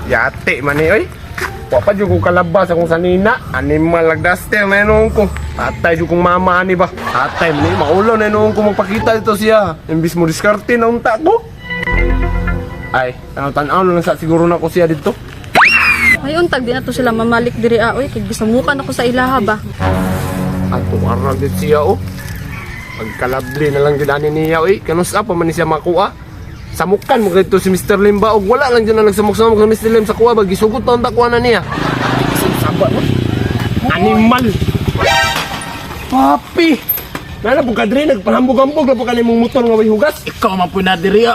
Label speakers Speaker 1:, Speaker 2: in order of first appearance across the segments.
Speaker 1: Yate man oy. Wa pa jud ko kalabas akong sanina. Animal lagdaster na noon ko. Atay jud kong mama ani ba. Atay man maulo na noon ko magpakita dito siya. Imbis mo diskarte na unta ko. Ay, tanaw lang sa siguro na ko siya dito.
Speaker 2: Ay, untag di na to sila mamalik diri oy. Kay gisamukan ako sa ilaha ba.
Speaker 1: Ato arang din siya oh. Pagkalabli na lang din ani niya oy. Kanusa pa man siya makuha. Samukan mo dito si Mr. Lim ba og wala lang dyan na nagsamok-samok sa Mr. Lim sa kuha ba gisugot na ang takwa na niya. Saba mo. Animal. Papi. Nana po kadri nagpahambog-hambog na po kanimong motor nga may hugas.
Speaker 3: Ikaw man po na diri.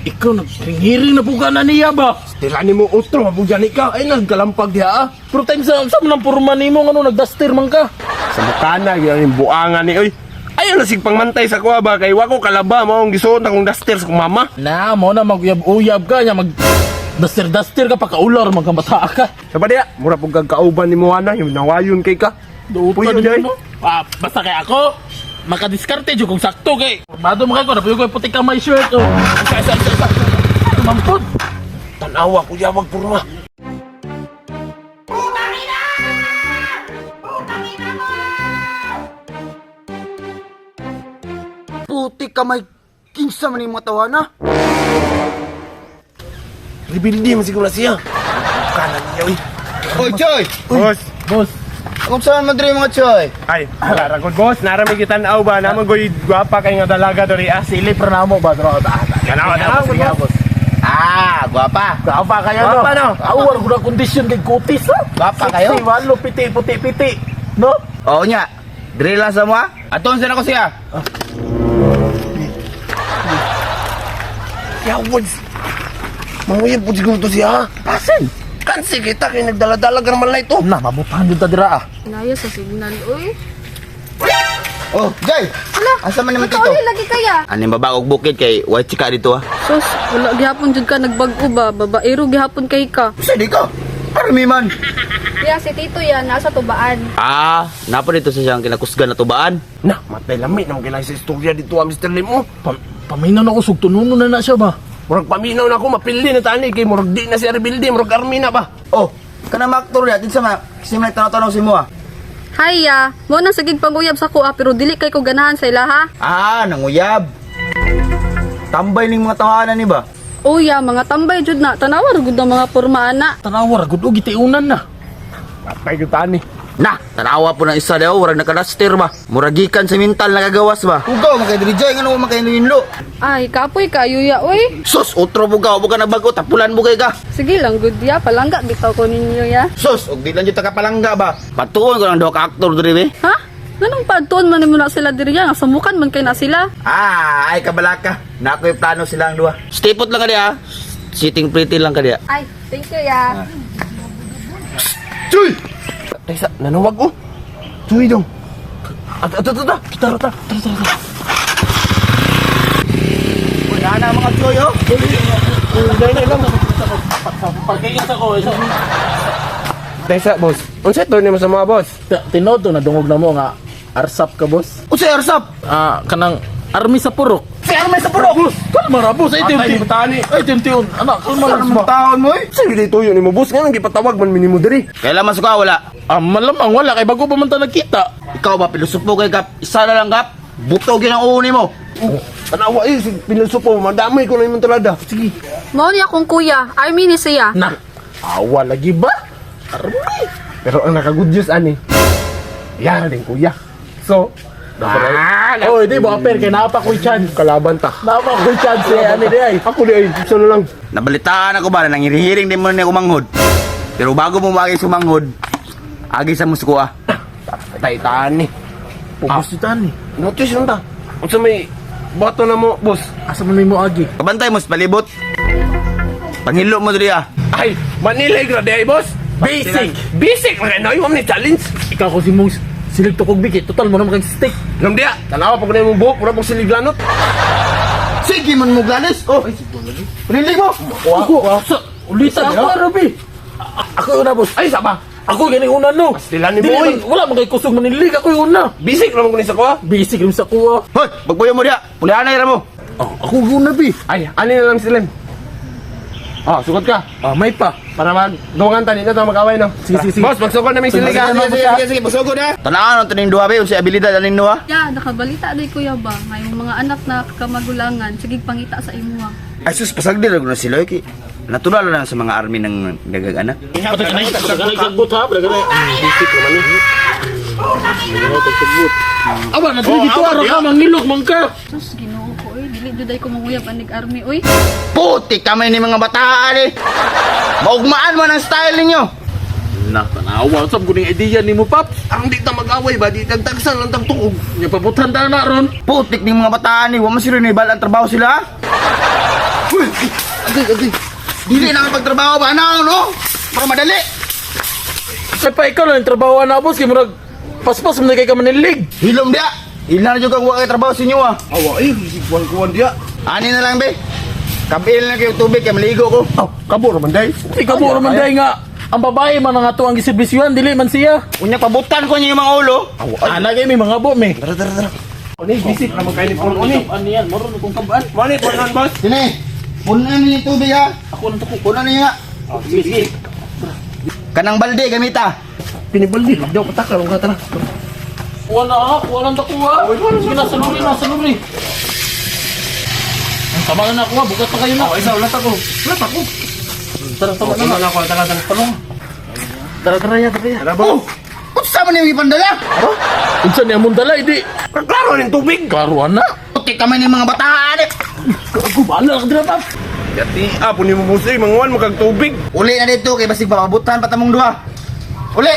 Speaker 3: Ikaw naghiring na po ka na niya ba?
Speaker 1: Tila ni mo utro mabugyan ka. Ay nagkalampag diha ah.
Speaker 3: Pero time sa manang purman nimo ano nagduster man ka.
Speaker 1: Sa mukana gyud yung buangan ni oy. Ayaw na sig pangmantay sa kuha ba kay wako kalaba mo ang gisuot akong duster sa kong mama.
Speaker 3: Na mo na maguyab-uyab ka nya mag duster ka pagkaulor magkamata ka.
Speaker 1: Saba diha, mura pug kagkauban ni mo ana yung nawayon kay ka.
Speaker 3: Duot
Speaker 1: Uy,
Speaker 3: ka
Speaker 1: Joy.
Speaker 3: no? Basta kay ako makadiskarte jud kung sakto kay. Bado mo kay ko napuyo ko puti ka may shirt oh. Isa. Mampod.
Speaker 1: Tanawa ko yawag purma.
Speaker 4: Puti ka may kinsa man yung mga tawana.
Speaker 1: Rebuildi man siguro siya. Kanan niya oy.
Speaker 4: Oy, Choy!
Speaker 3: Boss.
Speaker 4: Kung saan man diri mga Choy?
Speaker 1: Ay, lara good boss, narami kita na ba naman goy gwapa kay nga dalaga dori ah.
Speaker 3: Silip ra namo ba dro ta.
Speaker 1: Ganaw good boss.
Speaker 4: Ah, gwapa.
Speaker 3: Gwapa kayo no.
Speaker 1: Gwapa, no?
Speaker 3: Awar ko na kondisyon kay kutis ha.
Speaker 4: Gwapa kayo?
Speaker 3: Si walo piti. No?
Speaker 4: Oo nya. Diri lang sa mga. Aton sa ko siya.
Speaker 1: Yawag. Manguyab po siguro to siya.
Speaker 3: Pasin.
Speaker 1: Kansi kita kay nagdala-dala ka naman lang ito.
Speaker 3: Na mabutan jud ta dira ah.
Speaker 2: Nayo sa signal oy.
Speaker 4: Oh, Jay!
Speaker 2: Hala.
Speaker 4: Asa man naman
Speaker 2: ikaw
Speaker 4: dito?
Speaker 2: ni lagi kaya.
Speaker 4: Ano yung babaog bukid kay white chika dito ah?
Speaker 2: Sus, wala gihapon jud ka nagbag-o ba. Babaero gihapon kay ka.
Speaker 4: Sa di ka? Army man.
Speaker 2: Ya si Tito yan nasa tubaan.
Speaker 4: Ah, napa dito sa siyang kinakusgan na tubaan?
Speaker 1: Na, matay lami naman kailangan sa istorya dito ah, Mr. Lim oh.
Speaker 3: Paminaw na ko sugtununo na siya ba?
Speaker 1: Murag paminaw na ako, mapili na tani kay murag di na si rebuildi, murag army na ba?
Speaker 4: Oh, kanang maktor niya, din sa mga, kasi may tanaw-tanaw si mo ah.
Speaker 2: Hay ya, mo nang sagig panguyab sa kuha pero dili kay ko ganahan sa ilaha.
Speaker 4: Ah, nanguyab. Tambay ning mga tawanan ni ba?
Speaker 2: O ya, mga tambay jud na. Tanawa ra gud ang mga porma ana.
Speaker 3: Tanawar gud og gitiunan na.
Speaker 1: Patay ko tani.
Speaker 4: Na, tanawa po ng isa daw, warag nakadaster ba? Muragikan sa mental nagagawas ba? Ugaw, makay Jay, nga naman makay Winlo.
Speaker 2: Ay, kapoy kayo ya, oy.
Speaker 4: Sus, otro bugaw, buka nagbago, tapulan bugay ka.
Speaker 2: Sige lang, good ya. Palangga bitaw ko ninyo ya.
Speaker 4: Sus, og di lang yung takapalangga ba? Patuon ko lang daw ka-actor diri be.
Speaker 2: Ha? Ganong padtuon man mo na sila diri ya. Samukan man kay na sila.
Speaker 4: Ah, ay kabalaka. Na ako yung plano silang duha. Stipot lang ka diya. Sitting pretty lang ka diya.
Speaker 2: Ay, thank you ya.
Speaker 4: Chuy!
Speaker 1: Taysa, nanuwag oh. Tuwi dong. Kita rata.
Speaker 4: Wala na mga chuy oh.
Speaker 1: Dahil lang.
Speaker 3: Pagkikita ko isa.
Speaker 1: Taysa, boss. Unsa to ni mo sa mga boss?
Speaker 3: Tinodo na dungog na mo nga arsap ka boss.
Speaker 4: Unsay arsap?
Speaker 3: Kanang army sa purok.
Speaker 4: Si Armay sa purok.
Speaker 3: Kalmara boss ay
Speaker 1: Patay
Speaker 3: tinti.
Speaker 1: mo tani.
Speaker 3: Ay tintiun. Anak, kalmara
Speaker 4: Armang
Speaker 3: ba?
Speaker 4: taon mo eh.
Speaker 1: Sige dito yun ni mo boss. Nga nang gipatawag man minimo diri.
Speaker 4: Kailan man suka wala?
Speaker 3: Malamang wala kay bago pa man ta nagkita.
Speaker 4: Ikaw ba pilosopo kay Gap? Isa na lang Gap. Butog yun ang uuni mo.
Speaker 1: Tanawa eh, pinilsupo, madamay ko na yung talada. Sige.
Speaker 2: Mao ni akong kuya. Army ni siya.
Speaker 3: Na. Awa lagi ba? Army.
Speaker 1: Pero ang nakagood news ani. Yan din kuya. So,
Speaker 3: Oy, di ba per kay napa ko chan.
Speaker 1: kalaban ta.
Speaker 3: Napa ko chan si ani di ay.
Speaker 1: Ako di ay, gusto na lang.
Speaker 4: Nabalitaan ako ba na nangihiring din mo na kumanghod. Pero bago mo magi sumanghod, agi sa muskuha.
Speaker 1: Taytaan ni.
Speaker 3: Pupusitan ni.
Speaker 1: Notice lang ta. Unsa may bato na mo, boss?
Speaker 3: Asa man mo agi?
Speaker 4: Kabantay mo sa palibot. Panghilo mo diri ah.
Speaker 1: Ay, Manila grade ay, boss.
Speaker 3: Basic.
Speaker 1: Basic lang na yung challenge.
Speaker 3: Ikaw ko si mong silig to kog bikit. Total mo naman kang stick.
Speaker 1: Alam dia, tanawa pa ko na yung buhok, wala pong siliglanot.
Speaker 4: Sige man mo glanis. Oh, rinig mo.
Speaker 3: Ako. Ulitan ako Ruby. Ako yun na boss.
Speaker 1: Ay, saba.
Speaker 3: Ako gani una no.
Speaker 1: Pastilan ni
Speaker 3: Dili
Speaker 1: Boy.
Speaker 3: man- Wala man kay kusog manilig ako yung una.
Speaker 1: Basic lang ko ni sa ko.
Speaker 3: Basic rin sa kuha.
Speaker 4: Hoy, magbuyo mo diya. Pulihan na mo.
Speaker 3: Ako una bi.
Speaker 1: Ay, ani na lang sila. Sugod ka.
Speaker 3: May pa.
Speaker 1: Para magdungan tanin na ito mag-away, no?
Speaker 3: Sige.
Speaker 1: Boss, magsugod namin sila ka.
Speaker 4: Sige, pasugod ha. Tanaan ang taning duha ba, unsay abilidad aning duha?
Speaker 2: Ya, nakabalita day kuya ba? Ngayong mga anak na kamagulangan, sige pangita sa imo.
Speaker 4: Ay sus, pasagdi ra na sila ki. Natural lang sa mga army ng nagag-anak.
Speaker 3: Patay ka na sagbot ha.
Speaker 1: Bisik naman eh.
Speaker 3: Aba, nadali dito araw ka, mangilog man ka.
Speaker 2: Sus, Ginoo ko dili jud ay ko manguyab anig army oy.
Speaker 4: Putik kami ni mga bataan eh. Maugmaan mo ng style ninyo.
Speaker 3: Tanawa, sab ko ning idea ni mo, Paps.
Speaker 1: Ang di ta mag-away ba? Di tagtagsan lang tagtuog.
Speaker 3: Nya pabutan ta na ron.
Speaker 4: Putik ni mga bataan eh. Wa man sila ni balang trabaho sila ha. Dili na ang pagtrabaho ba na no? Para madali.
Speaker 3: Kaya pa ikaw lang trabaho na boss, kay murag paspas mo na kay ka manilig.
Speaker 4: Hilom dia. Ila na jud kang wa kay trabaho sa inyo ah.
Speaker 1: Awa eh, kuwan dia.
Speaker 4: Ani na lang be. Kabil na kayo tubig kay maligo ko.
Speaker 1: Kaburo man day.
Speaker 3: Ikaw mo naman dahil nga, ang babae man ang ato ang giserbisyuhan, dili man siya.
Speaker 4: Unya pabutan ko niyo yung mga ulo.
Speaker 3: Nagay may mga bo, me.
Speaker 4: Tara.
Speaker 1: Oni, bisik naman kayo ni Paul. Oni.
Speaker 3: Ano yan, maroon kong kabaan.
Speaker 1: Mani, Paul, boss.
Speaker 4: Sini. Punan niyo yung tubig ha.
Speaker 3: Ako lang to ko.
Speaker 4: Punan niyo ha.
Speaker 3: Sige.
Speaker 4: Kanang balde gamita.
Speaker 1: Pinibaldi, daw patakar ka tara.
Speaker 3: Kuha na ha, kuha lang to kuha. Sige, nasa luri. Ang tama na kuha, bukas pa kayo na.
Speaker 1: Isa ulat ako.
Speaker 3: Tara, tama na.
Speaker 1: Wala ako, tara.
Speaker 3: Tara ya.
Speaker 1: Tara ba?
Speaker 4: Unsa man yung ipandala?
Speaker 3: Unsa niya mong dala, hindi.
Speaker 1: Klaro ning tubig.
Speaker 3: Karuan na.
Speaker 4: Putik kami ni mga bataan eh.
Speaker 3: Ako, bahala ka dira, Paps.
Speaker 1: Yati, po ni mo busay, manguan mo kag tubig.
Speaker 4: Uli na dito kay basig papabutan patamong duha. Uli.